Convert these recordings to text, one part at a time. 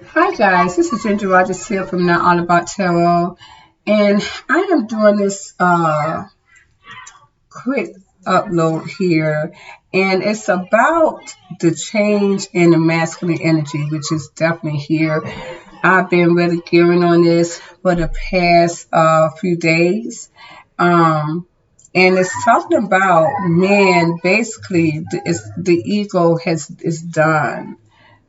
Hi guys, this is Ginger Rogers here from Not All About Tarot, and I am doing this quick upload here, and it's about the change in the masculine energy, which is definitely here. I've been really gearing on this for the past few days, and it's talking about men. Basically, the ego is done.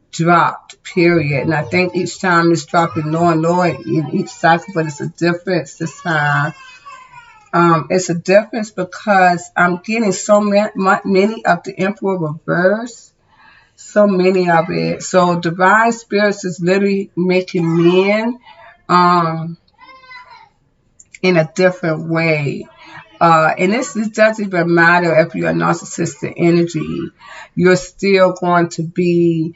Dropped, period. And I think each time it's dropping lower and lower in each cycle, but it's a difference this time. It's a difference because I'm getting so many of the Emperor reverse, so many of it. So divine spirits is literally making men in a different way. And this doesn't even matter if you're a narcissistic energy, you're still going to be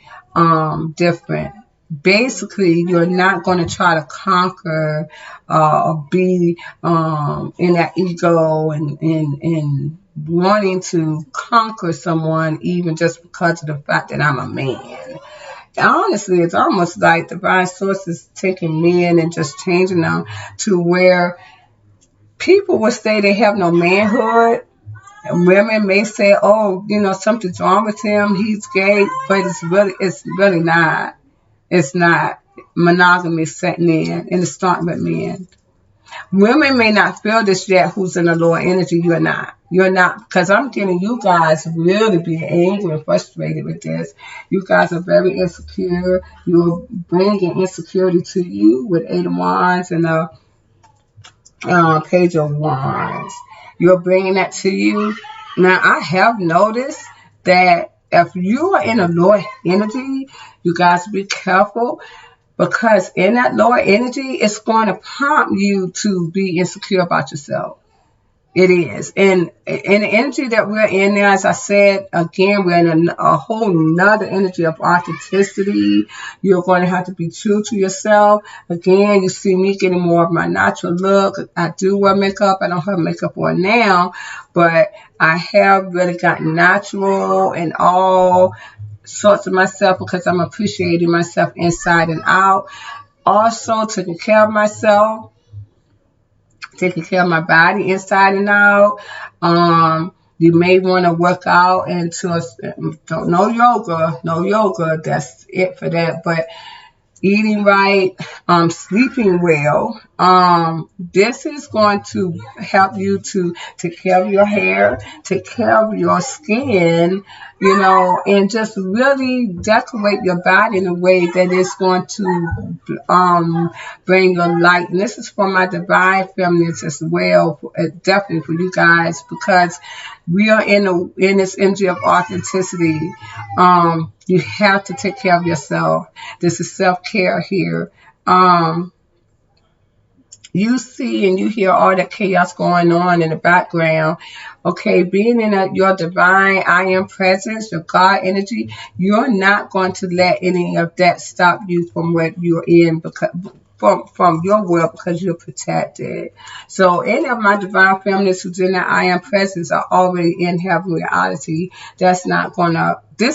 different. Basically, you're not going to try to conquer or be in that ego and wanting to conquer someone even just because of the fact that I'm a man. Honestly, it's almost like divine source is taking men and just changing them to where people will say they have no manhood. And women may say, "Oh, something's wrong with him. He's gay," but it's really not. It's not. Monogamy setting in the starting with men. Women may not feel this yet. Who's in the lower energy? You're not. You're not, because I'm getting you guys really being angry and frustrated with this. You guys are very insecure. You're bringing insecurity to you with Eight of Wands and the Page of Wands. You're bringing that to you. Now, I have noticed that if you are in a lower energy, you guys be careful, because in that lower energy, it's going to prompt you to be insecure about yourself. It is. And in the energy that we're in now, as I said, again, we're in a whole nother energy of authenticity. You're going to have to be true to yourself. Again, you see me getting more of my natural look. I do wear makeup. I don't have makeup on now, but I have really gotten natural and all sorts of myself because I'm appreciating myself inside and out. Also, taking care of myself, taking care of my body inside and out. You may want to work out no yoga. That's it for that. But eating right, sleeping well. This is going to help you to take care of your hair, take care of your skin, and just really decorate your body in a way that is going to bring your light. And this is for my divine feminines as well, definitely for you guys, because we are in this energy of authenticity. You have to take care of yourself. This is self-care here. You see and you hear all that chaos going on in the background. Okay, being in your divine I am presence, your God energy, you're not going to let any of that stop you from what you're in, because from your world, because you're protected. So any of my divine feminists who's in that I am presence are already in heaven reality. This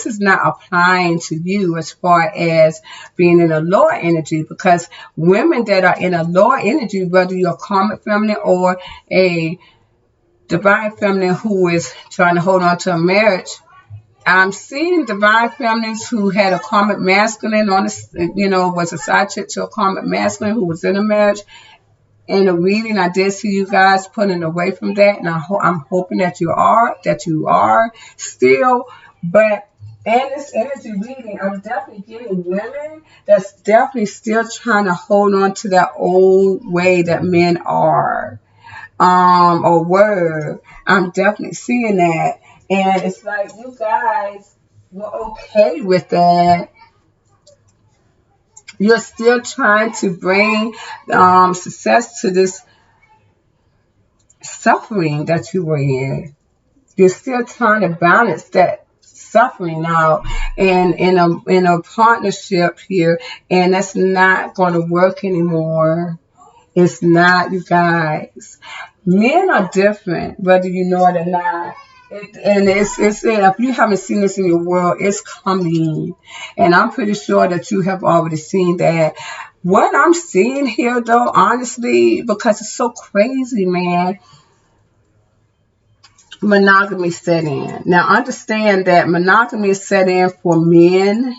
is not applying to you as far as being in a lower energy, because women that are in a lower energy, whether you're a karmic feminine or a divine feminine who is trying to hold on to a marriage, I'm seeing divine feminines who had a karmic masculine on this, was a side chick to a karmic masculine who was in a marriage. In the reading, I did see you guys pulling away from that, and I'm hoping that you are still. But in this energy reading, I'm definitely getting women that's definitely still trying to hold on to that old way that men are, or were. I'm definitely seeing that. And it's like you guys were okay with that. You're still trying to bring success to this suffering that you were in. You're still trying to balance that suffering out and in a partnership here, and that's not going to work anymore. It's not, you guys. Men are different, whether you know it or not. And it's if you haven't seen this in your world, it's coming, and I'm pretty sure that you have already seen that. What I'm seeing here, though, honestly, because it's so crazy, man, monogamy set in. Now, understand that monogamy is set in for men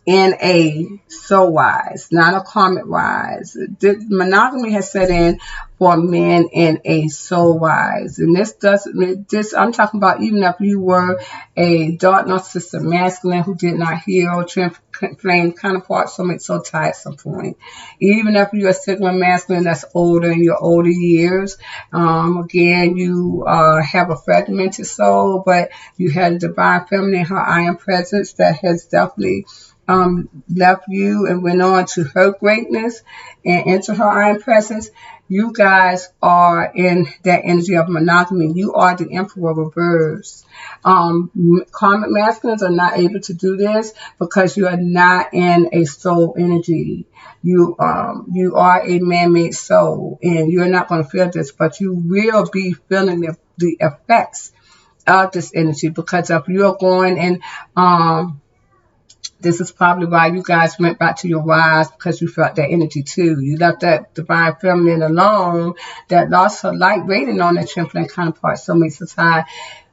in a soul wise, not a karmic wise. Monogamy has set in for men in a soul wise, and this doesn't. This I'm talking about. Even if you were a dark narcissistic masculine who did not heal, twin flame counterpart, so tied at some point. Even if you're a sigma masculine that's older in your older years, again you have a fragmented soul, but you had a divine feminine, her iron presence that has definitely left you and went on to her greatness and into her iron presence. You guys are in that energy of monogamy. You are the emperor reverse. Karmic masculines are not able to do this because you are not in a soul energy. You are a man-made soul, and you're not going to feel this, but you will be feeling the effects of this energy, because if you're going and this is probably why you guys went back to your wives, because you felt that energy too. You left that divine feminine alone that lost her light rating on that trembling counterpart so many times.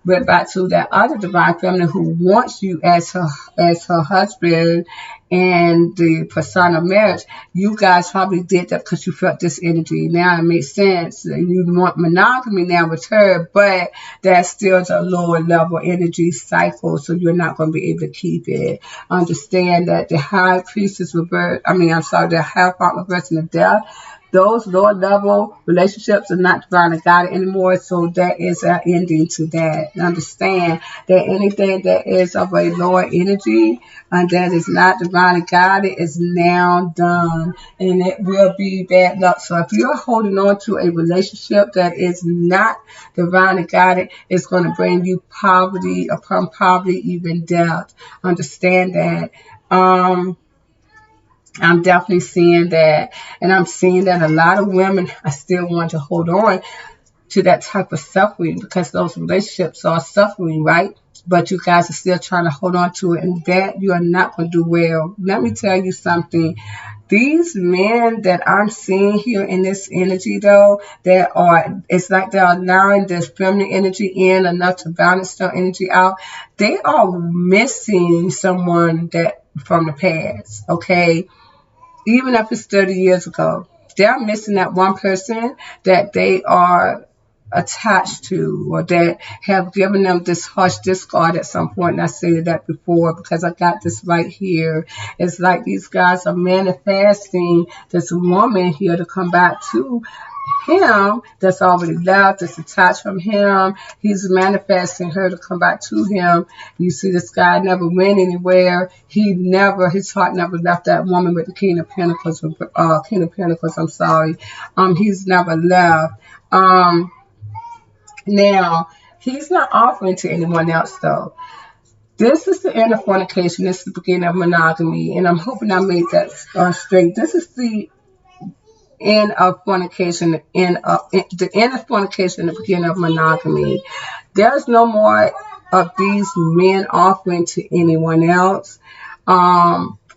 Went back to that other divine feminine who wants you as her husband and the persona of marriage. You guys probably did that because you felt this energy. Now it makes sense. You want monogamy now with her, but that's still a lower level energy cycle, so you're not going to be able to keep it. Understand that the high priestess reverse, the high fault reversing of death, those lower level relationships are not divinely guided anymore, so that is an ending to that. Understand that anything that is of a lower energy and that is not divinely guided is now done, and it will be bad luck. So if you're holding on to a relationship that is not divinely guided, it's going to bring you poverty upon poverty, even death. Understand that. I'm definitely seeing that, and I'm seeing that a lot of women are still want to hold on to that type of suffering because those relationships are suffering, right? But you guys are still trying to hold on to it, and that you are not going to do well. Let me tell you something. These men that I'm seeing here in this energy, though, it's like they're allowing this feminine energy in enough to balance their energy out. They are missing someone that from the past, okay? Even if it's 30 years ago, they're missing that one person that they are attached to, or that have given them this harsh discard at some point. And I said that before because I got this right here. It's like these guys are manifesting this woman here to come back to him that's already left, that's attached from him. He's manifesting her to come back to him. You see, this guy never went anywhere. His heart never left that woman with the King of Pentacles. I'm sorry. He's never left. Now, he's not offering to anyone else, though. This is the end of fornication. This is the beginning of monogamy, and I'm hoping I made that straight. This is the end of fornication, the end of fornication, the beginning of monogamy. There's no more of these men offering to anyone else.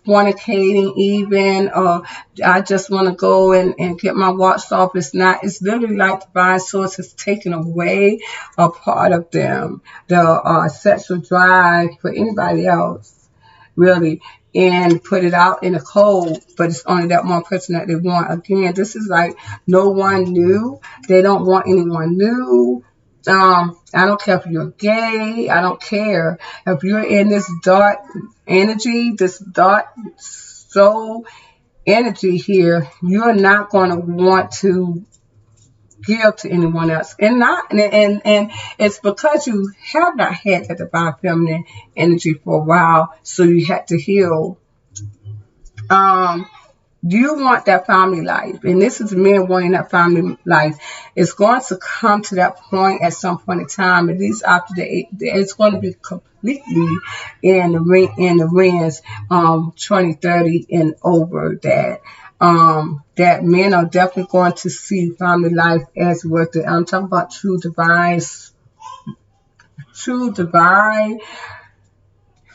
Fornicating even, or I just want to go and get my watch off. It's literally like the divine source has taken away a part of them, the sexual drive for anybody else, really, and put it out in the cold, but it's only that one person that they want. Again, this is like no one new. They don't want anyone new. I don't care if you're gay. I don't care. If you're in this dark energy, this dark soul energy here, you're not going to want to give to anyone else. And it's because you have not had that divine feminine energy for a while, so you had to heal. You want that family life, and this is men wanting that family life. It's going to come to that point at some point in time, at least after it's going to be completely in the rings, 2030 and over that. That men are definitely going to see family life as worth it. I'm talking about true divine true divine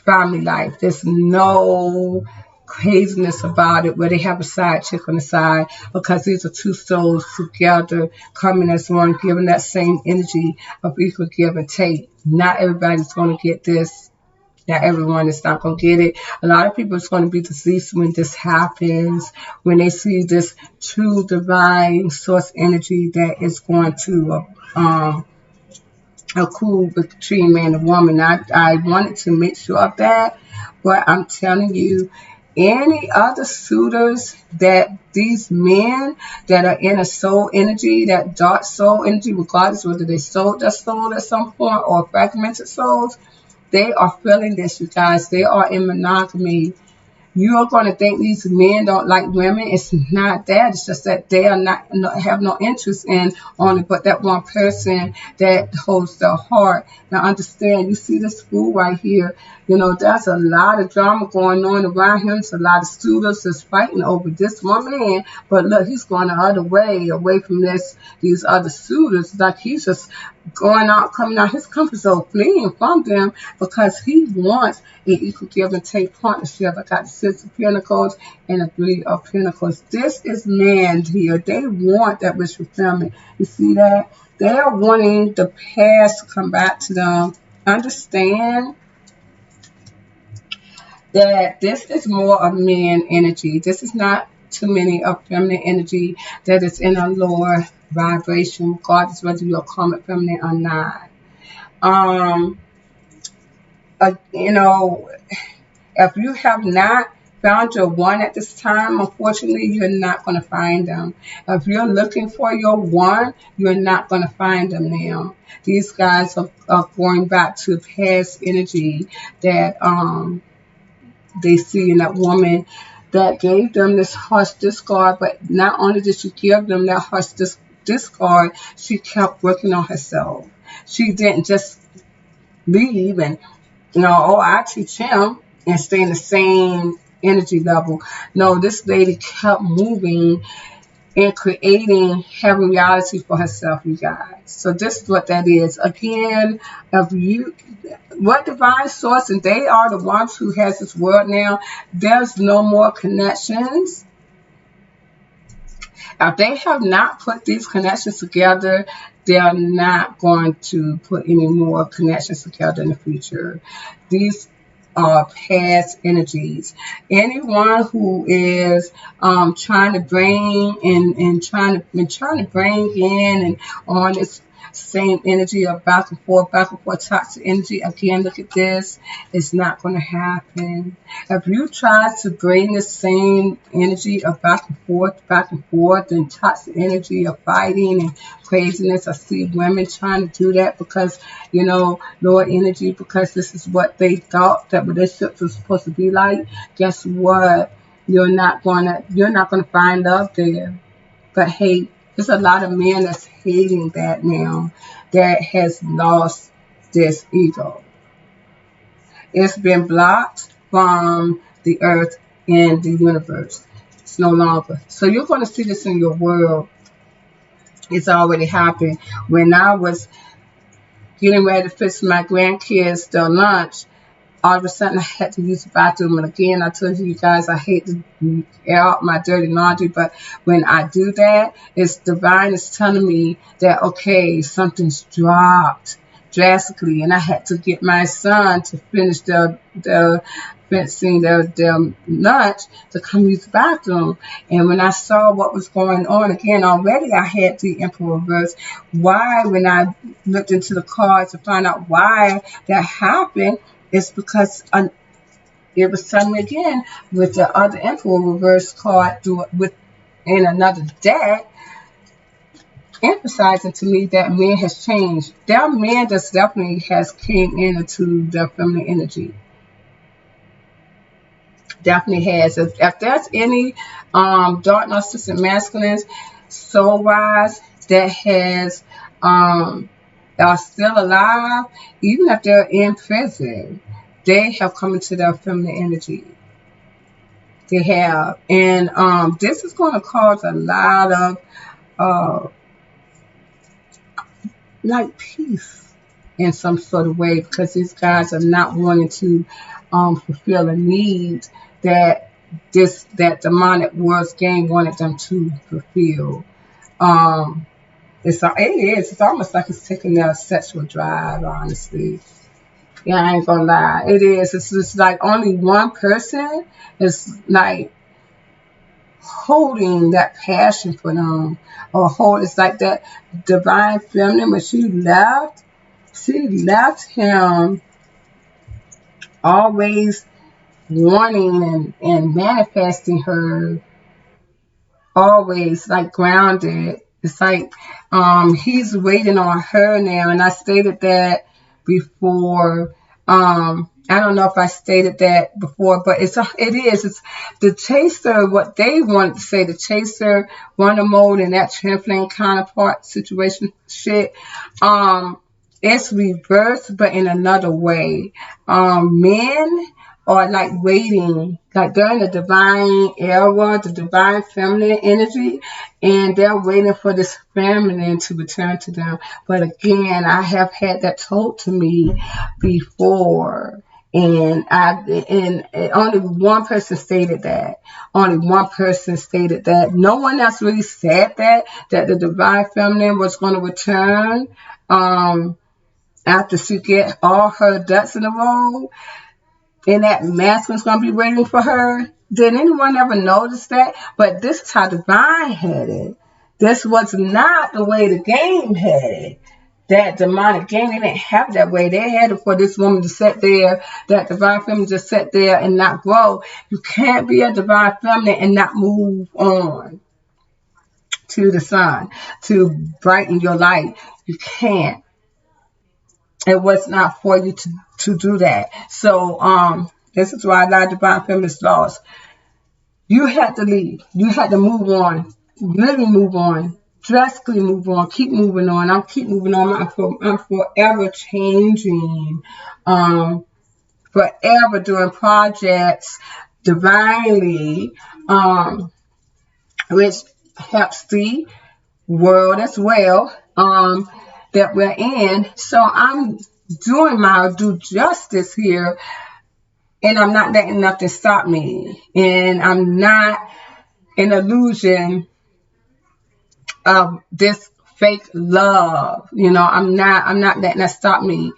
family life. There's no craziness about it where they have a side chick on the side, because these are two souls together coming as one, giving that same energy of equal give and take. Not everybody's going to get this. Not everyone is not going to get it. A lot of people is going to be deceased when this happens, when they see this true divine source energy that is going to a cool between man and woman. I wanted to make sure of that, but I'm telling you, any other suitors that these men that are in a soul energy, that dark soul energy, regardless whether they sold their soul at some point or fragmented souls, they are feeling this, you guys. They are in monogamy. You're going to think these men don't like women. It's not that. It's just that they are not have no interest in only but that one person that holds their heart. Now understand, you see this fool right here. You know, there's a lot of drama going on around him. There's a lot of students that's fighting over this one man. But look, he's going the other way, away from these other suitors. Like he's just going out, coming out his comfort zone, fleeing from them because he wants an equal give and take partnership. I got the Six of Pentacles and the Three of Pentacles. This is man here. They want that wish fulfillment. You see that? They are wanting the past to come back to them. Understand that this is more of man energy. This is not too many of feminine energy that is in a lower vibration, regardless whether you're common feminine or not. You know, if you have not found your one at this time, unfortunately, you're not going to find them. If you're looking for your one, you're not going to find them now. These guys are going back to past energy that they see in that woman that gave them this harsh discard. But not only did she give them that harsh discard, she kept working on herself. She didn't just leave and, I teach him and stay in the same energy level. No, this lady kept moving and creating having reality for herself, you guys. So this is what that is. Again, what divine source, and they are the ones who has this world now, there's no more connections. If they have not put these connections together, they are not going to put any more connections together in the future. These are past energies. Anyone who is trying to bring and trying to bring in and on this same energy of back and forth toxic energy. Again, look at this. It's not going to happen. If you try to bring the same energy of back and forth, and toxic energy of fighting and craziness, I see women trying to do that because, lower energy, because this is what they thought that relationships were supposed to be like. Guess what? You're not gonna find love there. But hey, there's a lot of men that's hating that now, that has lost this ego. It's been blocked from the earth and the universe. It's no longer. So you're going to see this in your world. It's already happened. When I was getting ready to fix my grandkids their lunch, all of a sudden I had to use the bathroom. And again, I told you guys I hate to air out my dirty laundry, but when I do that, it's divine is telling me that, okay, something's dropped drastically, and I had to get my son to finish their fixing their lunch to come use the bathroom. And when I saw what was going on, again, already I had the Emperor reverse. Why, when I looked into the cards to find out why that happened, it's because it was suddenly again with the other Emperor reverse card in another deck, emphasizing to me that man has changed. That man just definitely has came into their feminine energy. Definitely has. If there's any dark narcissistic masculines, soul-wise, that has are still alive, even if they're in prison, they have come into their feminine energy. They have. And this is going to cause a lot of like peace in some sort of way, because these guys are not wanting to fulfill a need that that demonic world's game wanted them to fulfill. It's almost like it's taking their sexual drive, honestly. Yeah, I ain't gonna lie. It is. It's just like only one person is like holding that passion for them, or hold. It's like that divine feminine, when she left him always wanting and manifesting her, always like grounded. It's like he's waiting on her now, and I stated that before. I don't know if I stated that before, but it is. It's the chaser. What they want to say, the chaser, runner mode, and that twin counterpart situation shit. It's reversed, but in another way. Men are like waiting, like they're in the divine era, the divine feminine energy, and they're waiting for this feminine to return to them. But again, I have had that told to me before, and only one person stated that. Only one person stated that. No one else really said that the divine feminine was going to return after she get all her ducks in a row, and that masculine's going to be waiting for her. Did anyone ever notice that? But this is how divine had it. This was not the way the game had it. That demonic game, they didn't have it that way. They had it for this woman to sit there, that divine feminine just sit there and not grow. You can't be a divine feminine and not move on to the sun, to brighten your light. You can't. It was not for you to do that. So this is why a lot of divine feminists lost. You had to leave. You had to move on. Really move on. Drastically move on. Keep moving on. I'll keep moving on. I'm forever changing. Forever doing projects divinely, which helps the world as well. That we're in. So I'm doing my due justice here, and I'm not letting nothing stop me. And I'm not an illusion of this fake love. I'm not letting that stop me.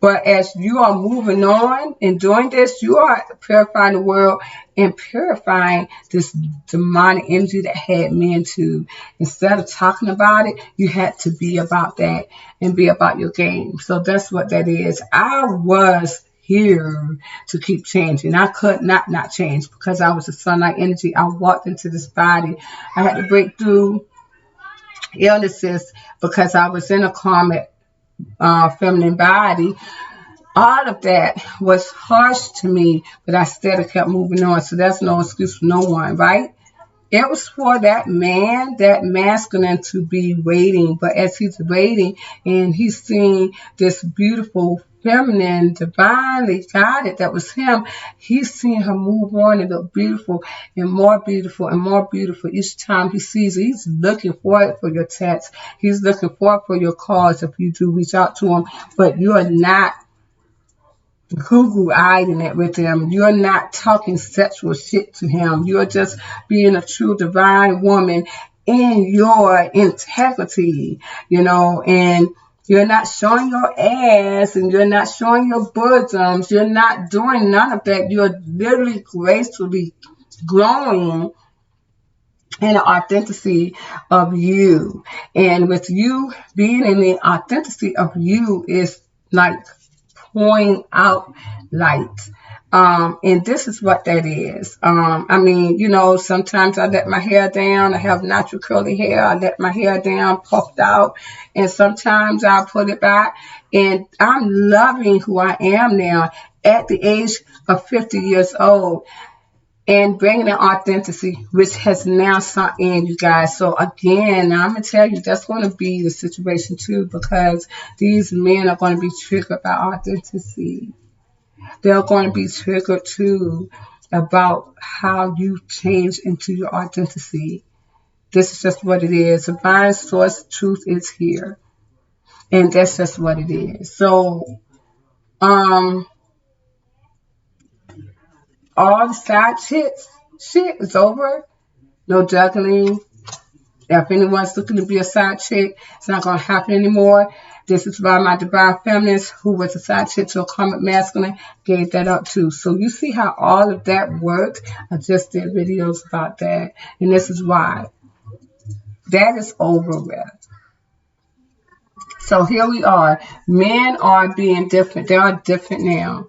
But as you are moving on and doing this, you are purifying the world and purifying this demonic energy that had men to. Instead of talking about it, you had to be about that and be about your game. So that's what that is. I was here to keep changing. I could not change because I was a sunlight energy. I walked into this body. I had to break through illnesses because I was in a karmic feminine body. All of that was harsh to me, but I still kept moving on. So that's no excuse for no one, right? It was for that man, that masculine, to be waiting. But as he's waiting and he's seeing this beautiful feminine, divinely guided, that was him, he's seeing her move on and look beautiful and more beautiful and more beautiful each time he sees it. He's looking forward for your text. He's looking forward for your calls if you do reach out to him. But you're not Google-eyeing it with him. You're not talking sexual shit to him. You're just being a true divine woman in your integrity, and you're not showing your ass and you're not showing your bosoms. You're not doing none of that. You're literally gracefully growing in the authenticity of you. And with you being in the authenticity of you is like pouring out light. And this is what that is. Sometimes I let my hair down. I have natural curly hair. I let my hair down, puffed out. And sometimes I put it back. And I'm loving who I am now at the age of 50 years old. And bringing the authenticity, which has now sunk in, you guys. So again, I'm going to tell you, that's going to be the situation too, because these men are going to be triggered by authenticity. They're going to be triggered too about how you change into your authenticity. This is just what it is. Divine source truth is here. And that's just what it is. So, um, all the side chicks shit is over. No juggling. If anyone's looking to be a side chick, it's not going to happen anymore. This is why my divine feminist, who was a side chick to a karmic masculine, gave that up too. So you see how all of that worked. I just did videos about that. And this is why. That is over with. So here we are. Men are being different. They are different now.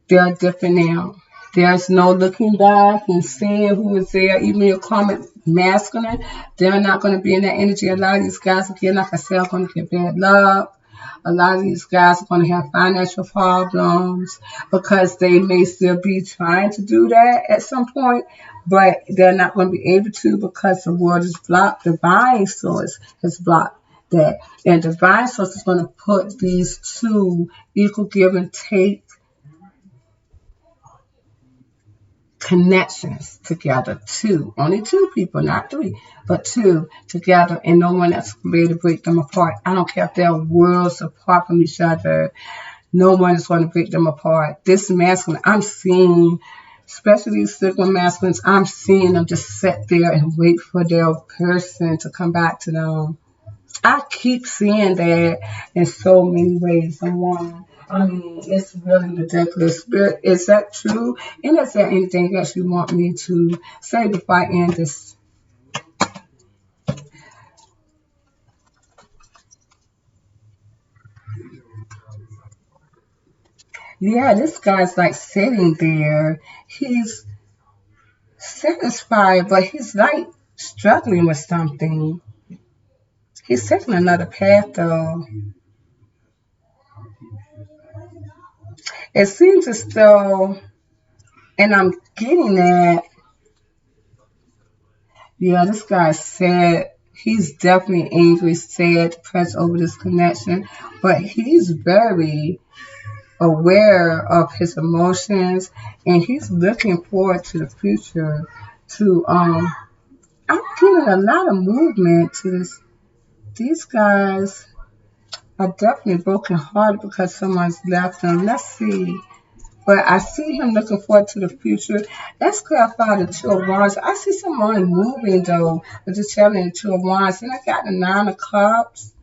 They are different now. There's no looking back and seeing who was there, even your karmic masculine. They're not going to be in that energy. A lot of these guys, again, like I said, are going to get bad luck. A lot of these guys are going to have financial problems because they may still be trying to do that at some point, but they're not going to be able to because the world is blocked. Divine source has blocked that. And divine source is going to put these two equal give and take connections together. Two, only two people, not three, but two together, and no one else will be able to break them apart. I don't care if they're worlds apart from each other. No one is going to break them apart. This masculine, I'm seeing, especially these Sigma masculines, I'm seeing them just sit there and wait for their person to come back to them. I keep seeing that in so many ways. I mean, it's really ridiculous. But is that true? And is there anything else you want me to say before I end this? Yeah, this guy's like sitting there. He's satisfied, but he's like struggling with something. He's taking another path, though. It seems as though, and I'm getting that, yeah, this guy's sad. He's definitely angry, sad, depressed over this connection, but he's very aware of his emotions and he's looking forward to the future. To I'm getting a lot of movement to this. These guys are definitely broken hearted because someone's left them. Let's see. But I see him looking forward to the future. Let's clarify the Two of Wands. I see someone moving though, with the Challenge and the Two of Wands. And I got the Nine of Cups.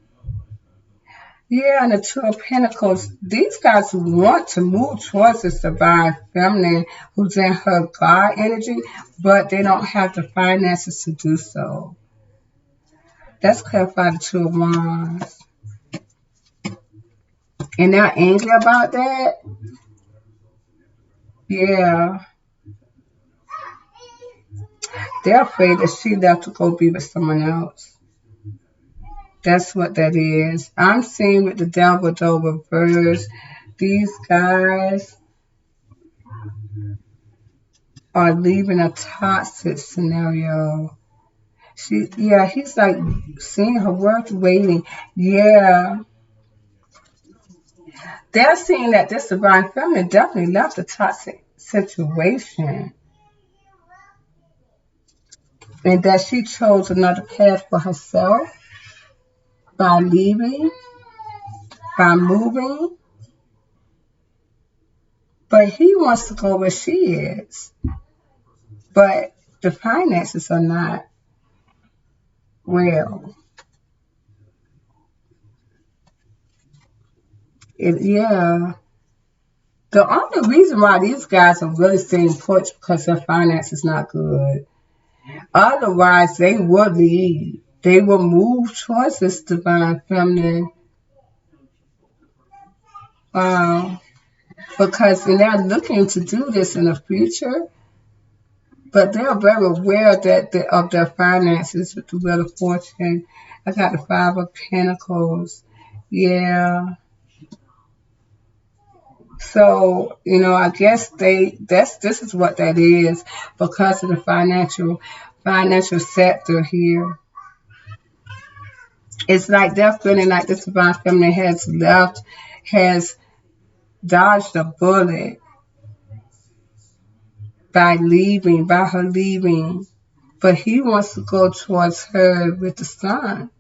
Yeah, and the Two of Pentacles. These guys want to move towards this divine feminine who's in her God energy, but they don't have the finances to do so. Let's clarify the Two of Wands. And they're angry about that? Yeah. They're afraid that she left to go be with someone else. That's what that is. I'm seeing with the devil though reverse. These guys are leaving a toxic scenario. Yeah, he's like seeing her worth waiting. Yeah. They're seeing that this divine feminine definitely left a toxic situation. And that she chose another path for herself by leaving, by moving. But he wants to go where she is. But the finances are not well. Yeah. The only reason why these guys are really staying put is because their finance is not good. Otherwise, they would leave. They will move towards this divine feminine. Because they're looking to do this in the future, but they're very aware that of their finances with the Wheel of Fortune. I got the Five of Pentacles. Yeah. So, I guess this is what that is because of the financial sector here. It's like they're feeling like this divine feminine has dodged a bullet by her leaving. But he wants to go towards her with the sun.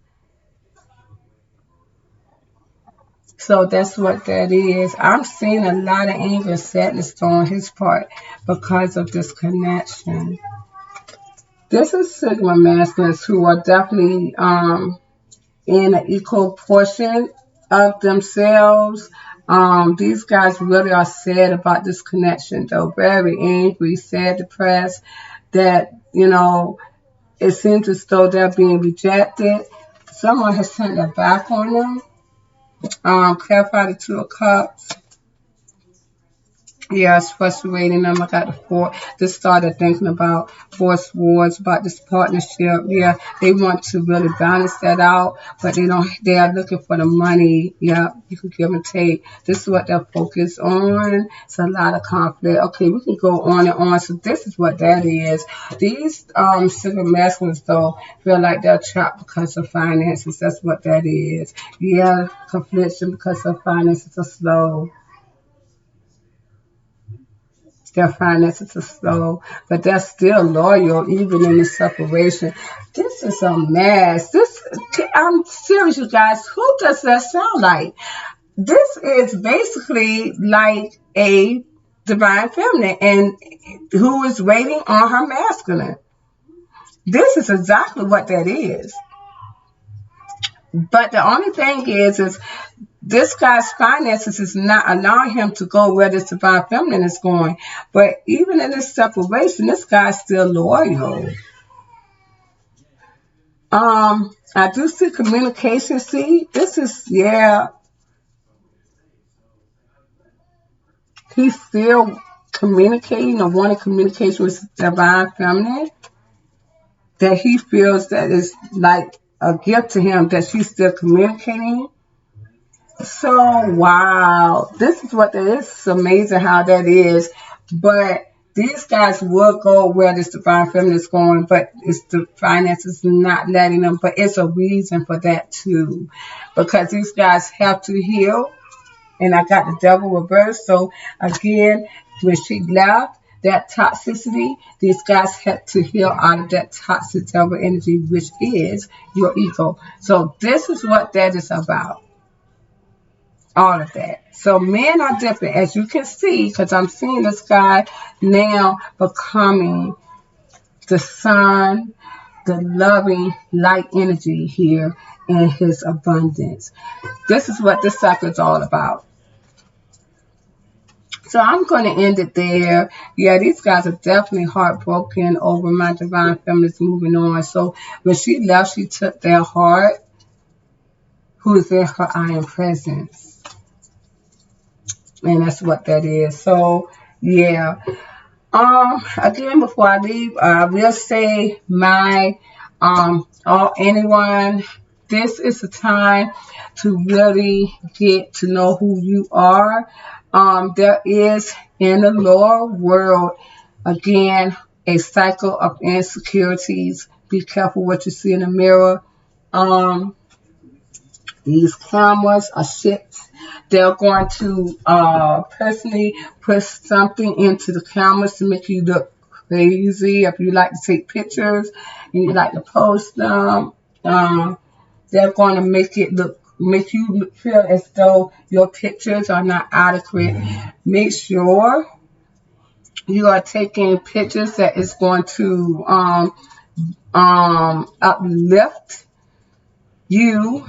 So that's what that is. I'm seeing a lot of anger and sadness on his part because of this connection. This is Sigma masculines who are definitely in an equal portion of themselves. These guys really are sad about this connection, though. Very angry, sad, depressed, that, it seems as though they're being rejected. Someone has turned their back on them. Clarify the Two of Cups. Yeah, it's frustrating them. I got the four. Just started thinking about forced wars, about this partnership. Yeah, they want to really balance that out, but they don't. They are looking for the money. Yeah, you can give and take. This is what they're focused on. It's a lot of conflict. Okay, we can go on and on. So this is what that is. These single masculines though feel like they're trapped because of finances. That's what that is. Yeah, confliction because of finances are slow. Their finances are slow, but they're still loyal even in the separation. This is a mess. I'm serious, you guys. Who does that sound like? This is basically like a divine feminine and who is waiting on her masculine. This is exactly what that is. But the only thing is this guy's finances is not allowing him to go where this divine feminine is going. But even in this separation, this guy's still loyal. I do see communication. See, this is, yeah, he's still communicating or wanting communication with divine feminine. That he feels that is like a gift to him that she's still communicating. So, wow, this is what that is. It's amazing how that is. But these guys will go where this divine feminine is going, but it's the finances not letting them. But it's a reason for that too, because these guys have to heal. And I got the devil reversed. So again, when she left, that toxicity, these guys had to heal out of that toxic devil energy, which is your ego. So this is what that is about. All of that. So men are different, as you can see, because I'm seeing this guy now becoming the sun, the loving light energy here in his abundance. This is what this cycle is all about. So I'm going to end it there. Yeah, these guys are definitely heartbroken over my divine feminines moving on. So when she left, she took their heart, who is in her iron presence. And that's what that is. So, yeah. Again, before I leave, I will say anyone, this is a time to really get to know who you are. There is in the lower world, again, a cycle of insecurities. Be careful what you see in the mirror. These cameras are ships. They're going to personally put something into the cameras to make you look crazy. If you like to take pictures and you like to post them, they're going to make you feel as though your pictures are not adequate. Make sure you are taking pictures that is going to uplift you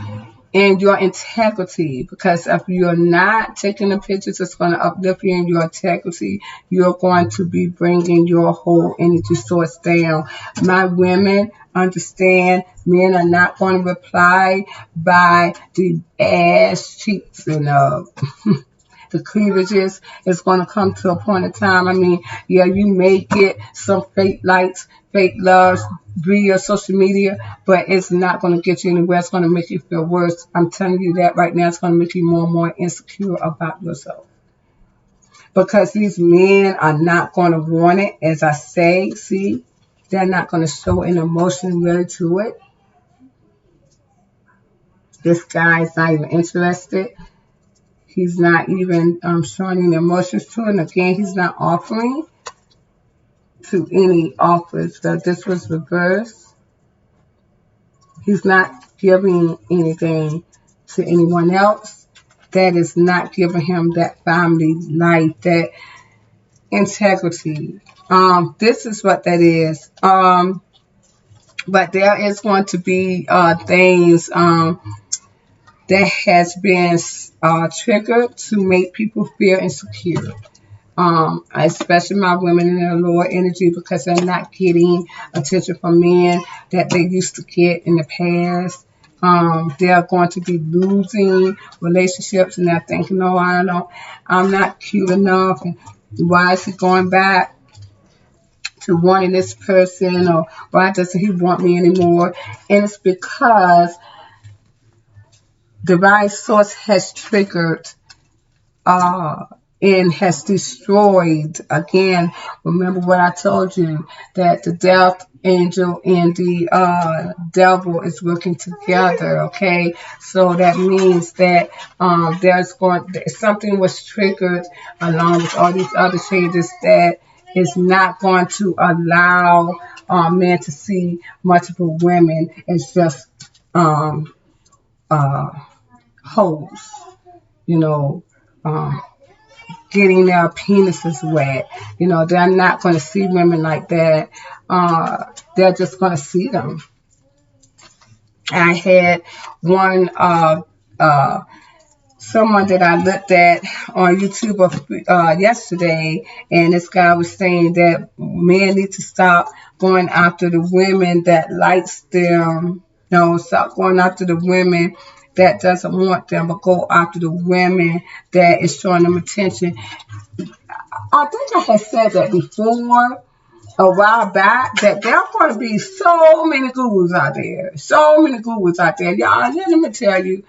and your integrity, because if you're not taking the pictures that's going to uplift you and your integrity, you're going to be bringing your whole energy source down. My women understand men are not going to reply by the ass cheeks and the cleavages. Is going to come to a point in time. I mean, yeah, you may get some fake likes, fake loves via social media, but it's not going to get you anywhere. It's going to make you feel worse. I'm telling you that right now. It's going to make you more and more insecure about yourself. Because these men are not going to want it, as I say. See, they're not going to show an emotion really to it. This guy is not even interested. He's not even showing any emotions to it. And again, he's not offering to any offers. So this was reversed. He's not giving anything to anyone else. that is not giving him that family life, that integrity. This is what that is. But there is going to be things that has been triggered to make people feel insecure. Especially my women in their lower energy, because they're not getting attention from men that they used to get in the past. They're going to be losing relationships, and they're thinking, "No, I don't know, I'm not cute enough, and why is he going back to wanting this person, or why doesn't he want me anymore?" And it's because the right source has triggered and has destroyed. Again, remember what I told you, that the death angel and the devil is working together. Okay, so that means that something was triggered along with all these other changes that is not going to allow men to see multiple women as just hoes, you know, getting their penises wet. They're not going to see women like that. They're just going to see them. I had one someone that I looked at on YouTube yesterday, and this guy was saying that men need to stop going after the women that likes them. No, stop going after the women that doesn't want them, but go after the women that is showing them attention. I think I had said that before a while back, that there are going to be so many gurus out there. So many gurus out there. Y'all, let me tell you,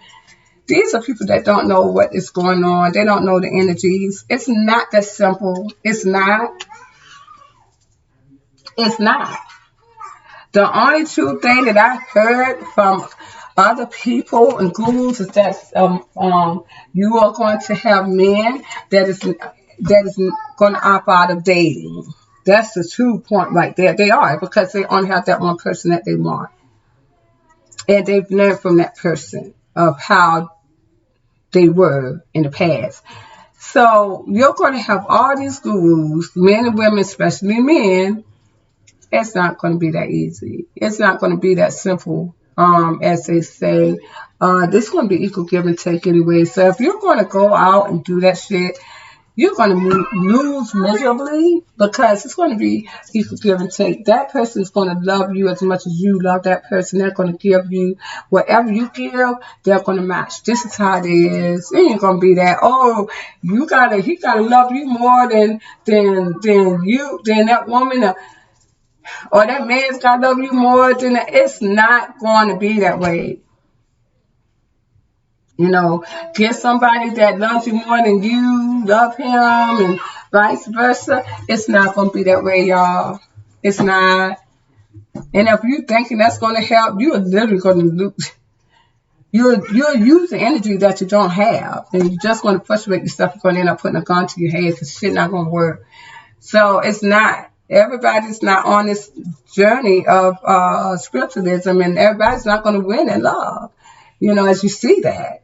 these are people that don't know what is going on. They don't know the energies. It's not that simple. It's not. It's not. The only true thing that I heard from other people and gurus is that you are going to have men that is going to opt out of dating. That's the true point right there. They are, because they only have that one person that they want, and they've learned from that person of how they were in the past. So you're going to have all these gurus, men and women, especially men. It's not going to be that easy. It's not going to be that simple, as they say. This is going to be equal give and take anyway. So if you're going to go out and do that shit, you're going to lose miserably, because it's going to be equal give and take. That person is going to love you as much as you love that person. They're going to give you whatever you give. They're going to match. This is how it is. It ain't going to be that, oh, he gotta love you more than that woman, or that man's got to love you more than that. It's not going to be that way. Get somebody that loves you more than you love him, and vice versa. It's not going to be that way, y'all. It's not. And if you're thinking that's going to help, you're literally going to lose. You'll use the energy that you don't have, and you're just going to frustrate yourself. You're going to end up putting a gun to your head, because shit not going to work. So it's not. Everybody's not on this journey of spiritualism, and everybody's not going to win in love. As you see that.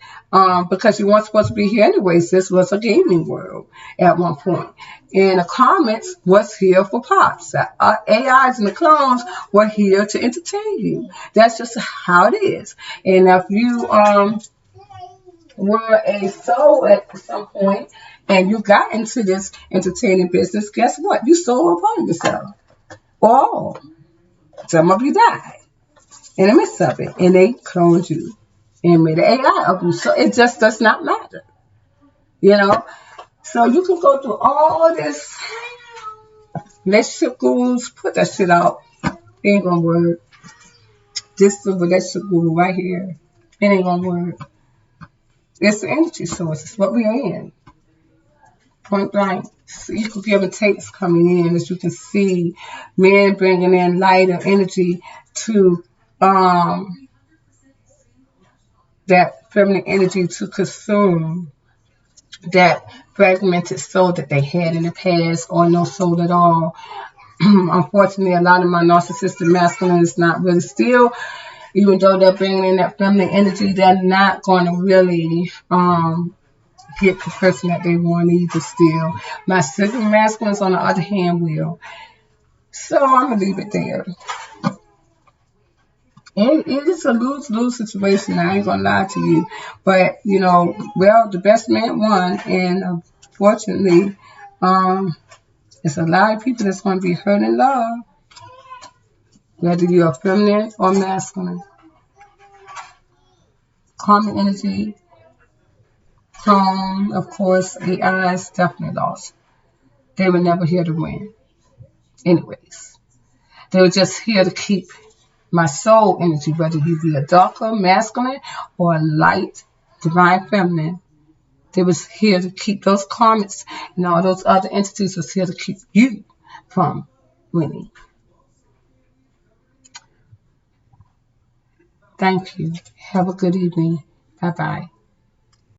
Because you weren't supposed to be here anyways. This was a gaming world at one point. And the comments was here for pops. AIs and the clones were here to entertain you. That's just how it is. And if you were a soul at some point, and you got into this entertaining business, guess what? You sold upon yourself. Or some of you died in the midst of it, and they cloned you and made an AI of you. So it just does not matter. So you can go through all this relationship gurus, put that shit out. It ain't gonna work. This is a relationship guru right here. It ain't gonna work. It's the energy source. It's what we are in. Point blank. So equal give and takes coming in, as you can see. Men bringing in lighter energy to that feminine energy to consume that fragmented soul that they had in the past, or no soul at all. Unfortunately, a lot of my narcissistic masculine is not really still, even though they're bringing in that feminine energy, they're not going to really get the person that they want either still. My second masculines, on the other hand, will. So I'm going to leave it there. And it is a lose-lose situation. I ain't going to lie to you. But, well, the best man won. And unfortunately, it's a lot of people that's going to be hurt in love, whether you're feminine or masculine. Common energy, tone, of course, AI is definitely lost. They were never here to win. Anyways, they were just here to keep my soul energy, whether you be a darker masculine or a light divine feminine. They was here to keep those karmics and all those other entities was here to keep you from winning. Thank you. Have a good evening. Bye-bye.